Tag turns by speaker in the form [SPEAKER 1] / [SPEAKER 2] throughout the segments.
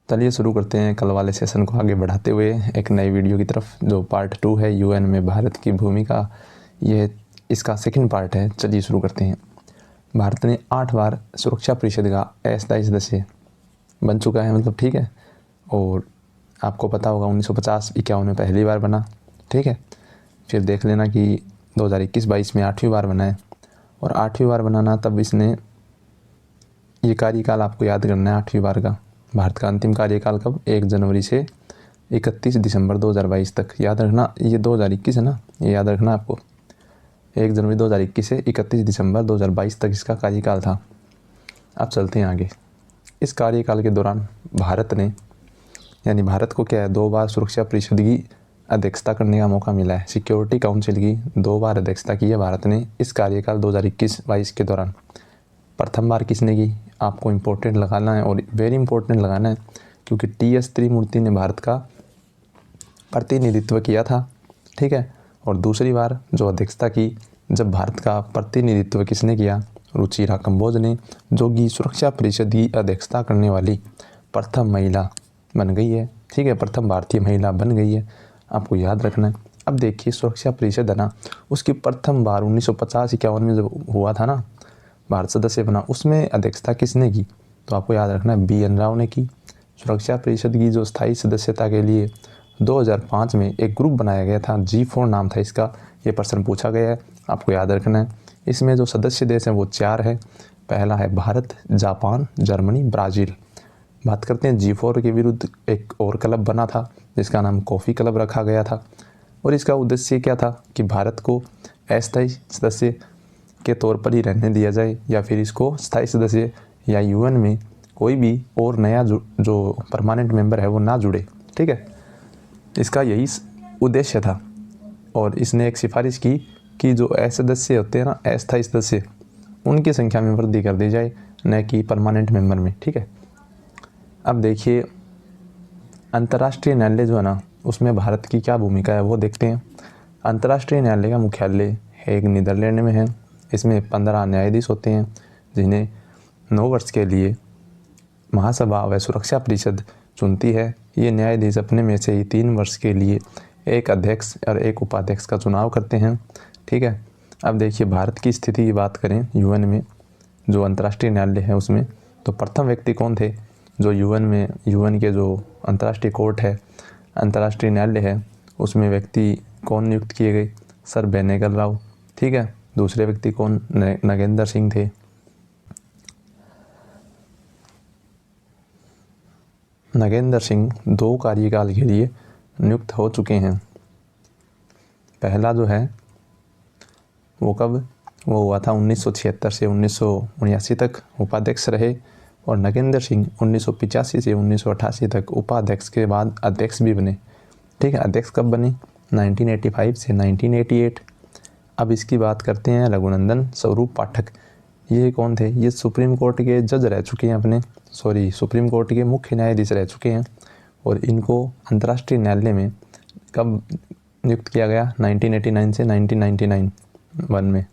[SPEAKER 1] चलिए शुरू करते हैं कल वाले सेशन को आगे बढ़ाते हुए एक नई वीडियो की तरफ, जो पार्ट 2 है यूएन में भारत की भूमिका। ये इसका सेकंड पार्ट है। चलिए शुरू करते हैं। भारत ने 8 बार सुरक्षा परिषद का अस्थायी सदस्य बन चुका है, मतलब ठीक है। और आपको पता होगा 1950-51 में पहली बार बना, ठीक है। फिर देख लेना कि 2021-22 में 8वीं बार बना है। और 8वीं बार बनाना तब इसने ये कार्यकाल आपको याद करना है 8वीं बार का। भारत का अंतिम कार्यकाल कब? 1 जनवरी से 31 दिसंबर 2022 तक। याद रखना, ये 2021 है ना, ये याद रखना आपको। 1 जनवरी 2021 से 31 दिसंबर 2022 तक इसका कार्यकाल था। अब चलते हैं आगे। इस कार्यकाल के दौरान भारत ने, यानी भारत को क्या है, 2 बार सुरक्षा परिषद की अध्यक्षता करने का मौका मिला है। सिक्योरिटी काउंसिल की 2 बार अध्यक्षता की है भारत ने इस कार्यकाल 2021-22 के दौरान। प्रथम बार किसने की? आपको इम्पोर्टेंट लगाना है और वेरी इंपॉर्टेंट लगाना है, क्योंकि टी.एस. त्रिमूर्ति ने भारत का प्रतिनिधित्व किया था, ठीक है। और दूसरी बार जो अध्यक्षता की, जब भारत का प्रतिनिधित्व किसने किया? रुचिरा कंबोज ने, जो कि सुरक्षा परिषद की अध्यक्षता करने वाली प्रथम महिला बन गई है, ठीक है। प्रथम भारतीय महिला बन गई है, आपको याद रखना है। अब देखिए, सुरक्षा परिषद है ना, उसकी प्रथम बार 1950-51 में जब हुआ था ना, भारत सदस्य बना, उसमें अध्यक्षता किसने की? तो आपको याद रखना है बी.एन. राव ने की। सुरक्षा परिषद की जो स्थायी सदस्यता के लिए 2005 में एक ग्रुप बनाया गया था, G4 नाम था इसका। ये प्रश्न पूछा गया है, आपको याद रखना है। इसमें जो सदस्य देश हैं वो 4 है। पहला है भारत, जापान, जर्मनी, ब्राज़ील। बात करते हैं G4 के विरुद्ध एक और क्लब बना था जिसका नाम कॉफ़ी क्लब रखा गया था। और इसका उद्देश्य क्या था कि भारत को अस्थायी सदस्य के तौर पर ही रहने दिया जाए, या फिर इसको स्थायी सदस्य या यूएन में कोई भी और नया जो परमानेंट मेंबर है वो ना जुड़े, ठीक है। इसका यही उद्देश्य था। और इसने एक सिफारिश की कि जो असदस्य होते हैं ना, अस्थायी सदस्य, उनकी संख्या में वृद्धि कर दी जाए, न कि परमानेंट मेंबर में, ठीक है। अब देखिए, अंतर्राष्ट्रीय न्यायालय जो है ना, उसमें भारत की क्या भूमिका है वो देखते हैं। अंतर्राष्ट्रीय न्यायालय का मुख्यालय हेग, नीदरलैंड में है। इसमें 15 न्यायाधीश होते हैं, जिन्हें 9 वर्ष के लिए महासभा व सुरक्षा परिषद चुनती है। ये न्यायाधीश अपने में से ही 3 वर्ष के लिए एक अध्यक्ष और एक उपाध्यक्ष का चुनाव करते हैं, ठीक है। अब देखिए, भारत की स्थिति की बात करें यूएन में, जो अंतर्राष्ट्रीय न्यायालय है उसमें, तो प्रथम व्यक्ति कौन थे जो यूएन के जो अंतर्राष्ट्रीय कोर्ट है, अंतर्राष्ट्रीय न्यायालय है, उसमें व्यक्ति कौन नियुक्त किए गए? सर बेनेगल राव, ठीक है। दूसरे व्यक्ति कौन? नगेंद्र सिंह थे। नगेंद्र सिंह 2 कार्यकाल के लिए नियुक्त हो चुके हैं। पहला जो है वो कब? वो हुआ था 1976 से 1979 तक उपाध्यक्ष रहे। और नगेंद्र सिंह 1985 से 1988 तक उपाध्यक्ष के बाद अध्यक्ष भी बने, ठीक है। अध्यक्ष कब बने? 1985 से 1988। अब इसकी बात करते हैं रघुनंदन स्वरूप पाठक। ये कौन थे? ये सुप्रीम कोर्ट के जज रह चुके हैं, सुप्रीम कोर्ट के मुख्य न्यायाधीश रह चुके हैं। और इनको अंतर्राष्ट्रीय न्यायालय में कब नियुक्त किया गया? 1989 से 1999 में।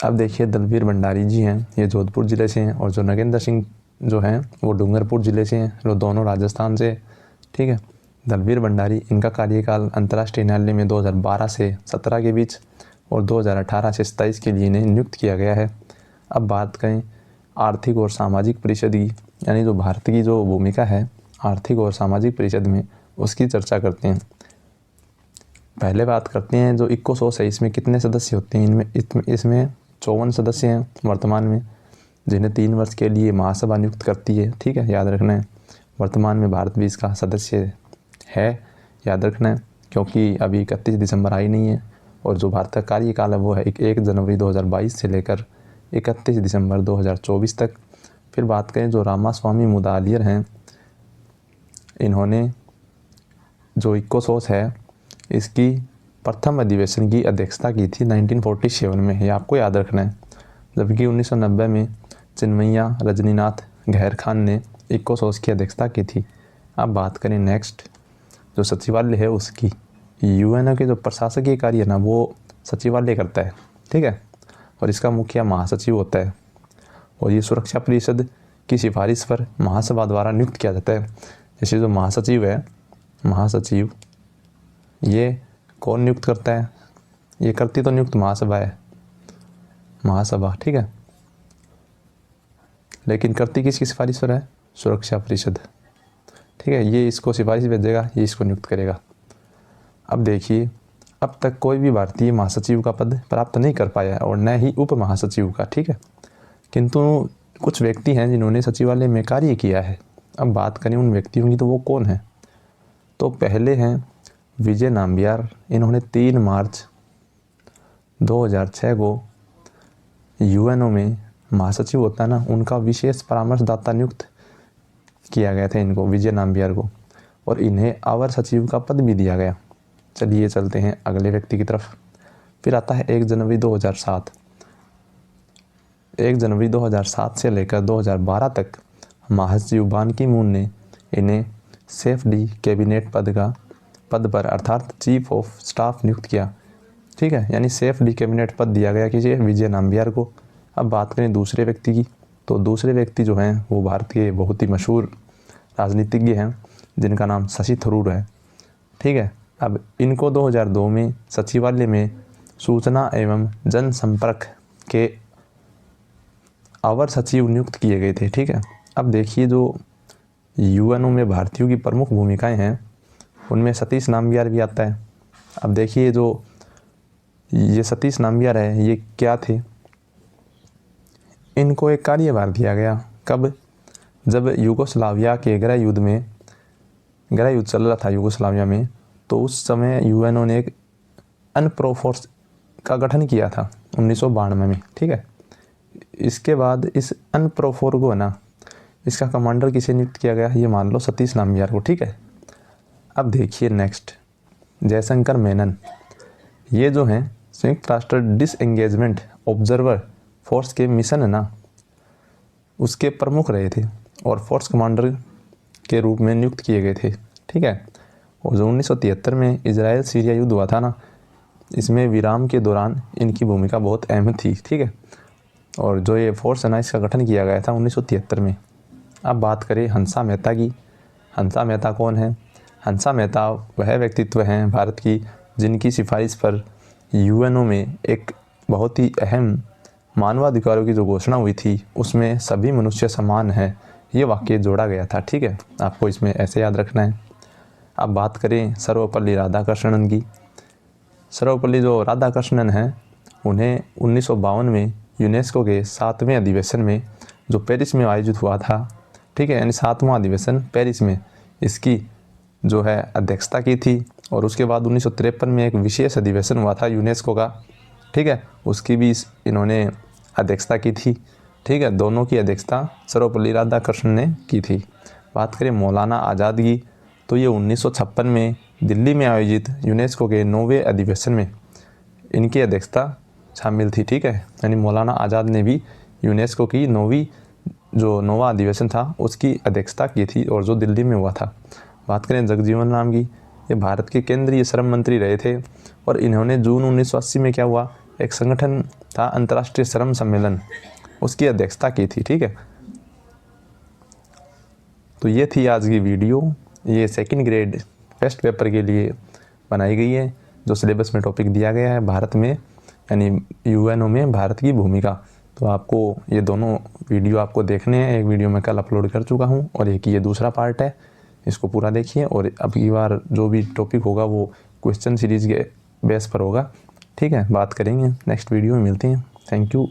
[SPEAKER 1] अब देखिए, दलवीर भंडारी जी हैं, ये जोधपुर ज़िले से हैं। और जो नगेंद्र सिंह जो हैं वो डूंगरपुर ज़िले से हैं, जो दोनों राजस्थान से, ठीक है। दलवीर भंडारी, इनका कार्यकाल अंतर्राष्ट्रीय न्यायालय में 2012 से 17 के बीच और 2018 से 27 के लिए इन्हें नियुक्त किया गया है। अब बात करें आर्थिक और सामाजिक परिषद की, यानी जो भारत की जो भूमिका है आर्थिक और सामाजिक परिषद में, उसकी चर्चा करते हैं। पहले बात करते हैं जो इकोसोस है, इसमें कितने सदस्य होते हैं? इसमें 54 सदस्य हैं वर्तमान में, जिन्हें 3 वर्ष के लिए महासभा नियुक्त करती है, ठीक है, याद रखना है। वर्तमान में भारत भी इसका सदस्य है, याद रखना है, क्योंकि अभी 31 दिसंबर आई नहीं है। और जो भारत का कार्यकाल है वो है 1 जनवरी 2022 से लेकर 31 दिसंबर 2024 तक। फिर बात करें जो रामास्वामी मुदालियर हैं, इन्होंने जो इकोसोस है इसकी प्रथम अधिवेशन की अध्यक्षता की थी 1947 में, ये आपको याद रखना है। जबकि 1990 में चिन्मय्या रजनीनाथ गहर खान ने इकोसोस की अध्यक्षता की थी। अब बात करें नेक्स्ट, जो सचिवालय है उसकी। यूएन के जो प्रशासकीय कार्य है ना, वो सचिवालय करता है, ठीक है। और इसका मुखिया महासचिव होता है। और ये सुरक्षा परिषद की सिफारिश पर महासभा द्वारा नियुक्त किया जाता है। जैसे जो महासचिव है, महासचिव ये कौन नियुक्त करता है? ये करती तो नियुक्त महासभा है, महासभा, ठीक है, लेकिन करती किसकी सिफारिश पर है? सुरक्षा परिषद, ठीक है। ये इसको सिफारिश भेजेगा, ये इसको नियुक्त करेगा। अब देखिए, अब तक कोई भी भारतीय महासचिव का पद प्राप्त नहीं कर पाया और न ही उप महासचिव का, ठीक है, किंतु कुछ व्यक्ति हैं जिन्होंने सचिवालय में कार्य किया है। अब बात करें उन व्यक्तियों की, तो वो कौन है? तो पहले हैं विजय नाम्बियार। इन्होंने 3 मार्च 2006 को यूएनओ में महासचिव होता है ना, उनका विशेष परामर्शदाता नियुक्त किया गया था इनको, विजय नाम्बियार को, और इन्हें अवर सचिव का पद भी दिया गया। चलिए चलते हैं अगले व्यक्ति की तरफ। फिर आता है 1 जनवरी 2007। 1 जनवरी 2007 से लेकर 2012 तक महासचिव बान की मून ने इन्हें सेफ-डी कैबिनेट पद पर अर्थात चीफ ऑफ स्टाफ नियुक्त किया, ठीक है, यानी सेफ-डी कैबिनेट पद दिया गया किसी विजय नाम्बियार को। अब बात करें दूसरे व्यक्ति की, तो दूसरे व्यक्ति जो हैं वो भारत के बहुत ही मशहूर राजनीतिज्ञ हैं जिनका नाम शशि थरूर है, ठीक है। अब इनको 2002 में सचिवालय में सूचना एवं जनसंपर्क के अवर सचिव नियुक्त किए गए थे, ठीक है। अब देखिए, जो यूएनओ में भारतीयों की प्रमुख भूमिकाएं हैं उनमें सतीश नाम्बियार भी आता है। अब देखिए, जो ये सतीश नाम्बियार है, ये क्या थे? इनको एक कार्यभार दिया गया। कब? जब यूगोस्लाविया के गृह युद्ध चल रहा था यूगोस्लाविया में, तो उस समय यूएनओ ने एक अनप्रो फोर्स का गठन किया था 1992 में, ठीक है। इसके बाद इस अनप्रो फोर्स को है ना, इसका कमांडर किसे नियुक्त किया गया? ये मान लो सतीश नाम्बियार को, ठीक है। अब देखिए नेक्स्ट, जयशंकर मेनन। ये जो हैं संयुक्त राष्ट्र डिसएंगेजमेंट ऑब्जर्वर फोर्स के मिशन है ना, उसके प्रमुख रहे थे और फोर्स कमांडर के रूप में नियुक्त किए गए थे, ठीक है। और जो 1973 में इजराइल सीरिया युद्ध हुआ था ना, इसमें विराम के दौरान इनकी भूमिका बहुत अहम थी, ठीक है। और जो ये फोर्स है ना, इसका गठन किया गया था 1973 में। अब बात करें हंसा मेहता की। हंसा मेहता कौन है? हंसा मेहता वह व्यक्तित्व हैं भारत की जिनकी सिफारिश पर यूएनओ में एक बहुत ही अहम मानवाधिकारों की जो घोषणा हुई थी, उसमें सभी मनुष्य समान हैं, ये वाक्य जोड़ा गया था, ठीक है। आपको इसमें ऐसे याद रखना है। अब बात करें सर्वपल्ली राधाकृष्णन की। सर्वपल्ली जो राधाकृष्णन हैं, उन्हें 1952 में यूनेस्को के 7वें अधिवेशन में, जो पेरिस में आयोजित हुआ था, ठीक है, यानी 7वां अधिवेशन पेरिस में, इसकी जो है अध्यक्षता की थी। और उसके बाद 1953 में एक विशेष अधिवेशन हुआ था यूनेस्को का, ठीक है, उसकी भी इन्होंने अध्यक्षता की थी, ठीक है। दोनों की अध्यक्षता सर्वपल्ली राधाकृष्णन ने की थी। बात करें मौलाना आज़ाद की, तो ये 1956 में दिल्ली में आयोजित यूनेस्को के 9वें अधिवेशन में इनकी अध्यक्षता शामिल थी, ठीक है। यानी मौलाना आज़ाद ने भी यूनेस्को की 9वां अधिवेशन था उसकी अध्यक्षता की थी, और जो दिल्ली में हुआ था। बात करें जगजीवन राम की, ये भारत के केंद्रीय श्रम मंत्री रहे थे, और इन्होंने जून 1980 में क्या हुआ, एक संगठन था अंतर्राष्ट्रीय श्रम सम्मेलन, उसकी अध्यक्षता की थी, ठीक है। तो ये थी आज की वीडियो। ये 2nd ग्रेड टेस्ट पेपर के लिए बनाई गई है, जो सिलेबस में टॉपिक दिया गया है भारत में, यानी यूएनओ में भारत की भूमिका। तो आपको ये दोनों वीडियो आपको देखने हैं। एक वीडियो मैं कल अपलोड कर चुका हूँ और एक ये दूसरा पार्ट है, इसको पूरा देखिए। और अब की बार जो भी टॉपिक होगा वो क्वेश्चन सीरीज़ के बेस पर होगा, ठीक है। बात करेंगे नेक्स्ट वीडियो में, मिलते हैं। Thank you.